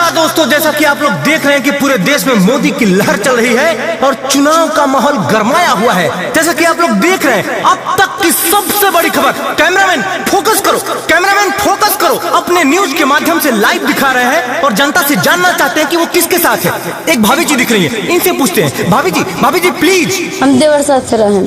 नमस्कार दोस्तों, जैसा कि आप लोग देख रहे हैं कि पूरे देश में मोदी की लहर चल रही है और चुनाव का माहौल गरमाया हुआ है। जैसा कि आप लोग देख रहे हैं, अब तक की सबसे बड़ी खबर, कैमरामैन फोकस करो, कैमरामैन फोकस करो, अपने न्यूज के माध्यम से लाइव दिखा रहे हैं और जनता से जानना चाहते हैं कि वो किसके साथ है। एक भाभी जी दिख रही है, इनसे पूछते हैं। भाभी जी प्लीज। हम देवर साथ से रहें।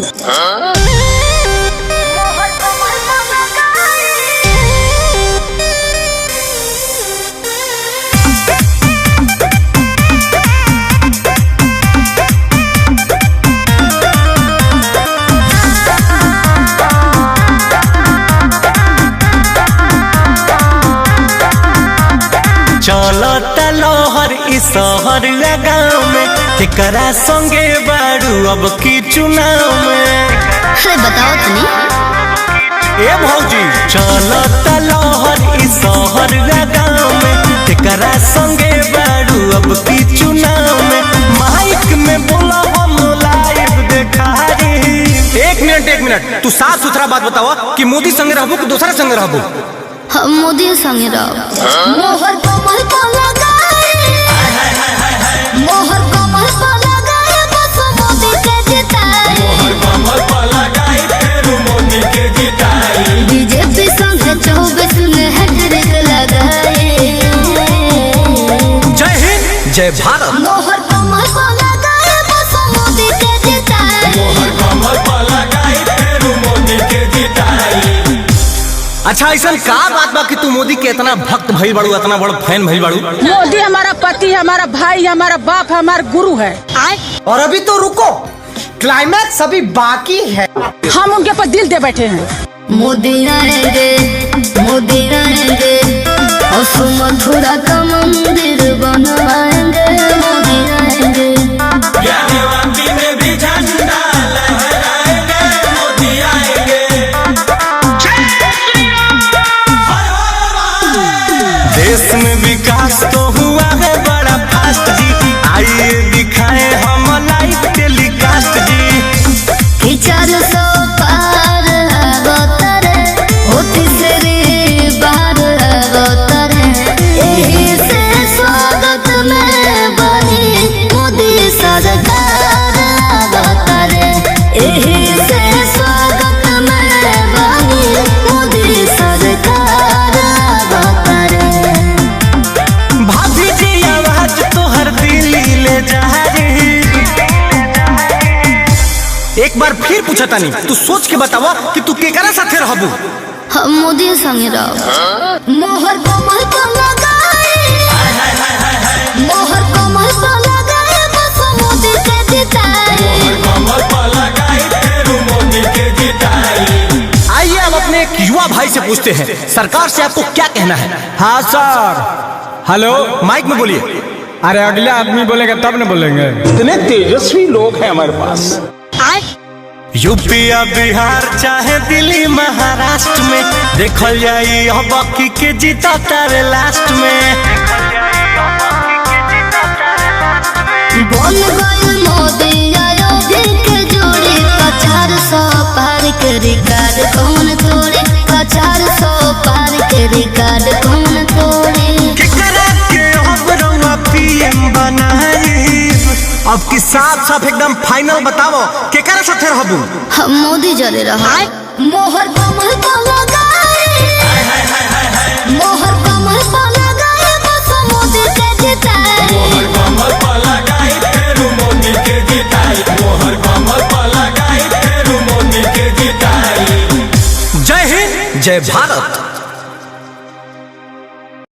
चलता लहर इस शहर गाँव में, तेकरा संगे बाड़ू अब की चुनाव में। अरे बताओ तनी। ए भौजी, चलता लहर इस शहर गाँव में, तेकरा संगे बाड़ू अब की चुनाव में। माइक में बोला हम लाइव देखा रही। एक मिनट, तू साफ सुथरा बात बतावा कि मोदी संगे रहबो कि दूसरा संगे रहबो? हम मोदी संगे रहो। मोहर कमल को लगाए, मोहर कमल को लगाए, बस मोदी के जिताए। मोहर कमल को लगाए, फिर मोदी के जिताए। बीजेपी संगे 24 में हैट्रिक लगाए। जय हिंद, जय भारत। मोहर कमल को लगाए, बस मोदी के जिताए। मोहर कमल को लगाए, फिर मोदी के जिताए। अच्छा, ऐसा का बात बा कि तू मोदी के इतना भक्त भइल बाड़ू, इतना बड़ा फैन भइल बाड़ू? मोदी हमारा पति, हमारा भाई, हमारा बाप, हमारा गुरु है। और अभी तो रुको, क्लाइमैक्स अभी बाकी है। हम उनके पर दिल दे बैठे हैं। मोदी आएंगे, मोदी आएंगे, मथुरा का मंदिर बनवाएंगे। मोदी आएंगे, ज्ञानवापी में भी झंडा लहराएंगे। मोदी आएंगे। देश में विकास तो हुआ है बड़ा फास्ट जी, आइए दिखाए हम लाइव टेलीकास्ट जी। कि 400 पार अवतरे, होती से बार अवतरे। यही से स्वागत में बनी मोदी सरकार अवतरे। यही से स्वागत में बनी मोदी सरकार अवतरे। भाभी जी आवाज तो हर दिल्ली ले जा रही। एक बार फिर पूछा तानी, तू सोच के बतावा कि तू केकरा साथे रहबू? हम मोदी संगे रहो। मोहर कमल को लगाए, मोहर कमल को लगाए, बस मोदी के जिताए। मोहर कमल को लगाए, फिर मोदी के जिताए। आइए अब अपने एक युवा भाई से पूछते हैं, सरकार से आपको क्या कहना है? हाँ सर। हेलो, माइक में बोलिए। अरे अगला आदमी बोलेगा तब न बोलेंगे। इतने तेजस्वी लोग हैं हमारे पास। यूपी या बिहार चाहे दिल्ली महाराष्ट्र में, देखल जाई अब बाकी के जीता तारे लास्ट में। बन गए मोदी योगी के जोड़ी, 400 पार के रिकॉर्ड कौन तोड़े? 400 पार के रिकॉर्ड कौन तोड़े? केकरा के अब रउआ पीएम बनाई? अब की साफ एकदम फाइनल बताओ, केकरा साथे रहबू? हम मोदी जरे रहा। मोहर कमल को लगाए, मोहर कमल को लगाए, बस मोदी के जिताए। मोहर कमल को लगाए, फिर मोदी के जिताए। मोहर कमल को लगाए, फिर मोदी के जिताए। जय हिंद, जय भारत।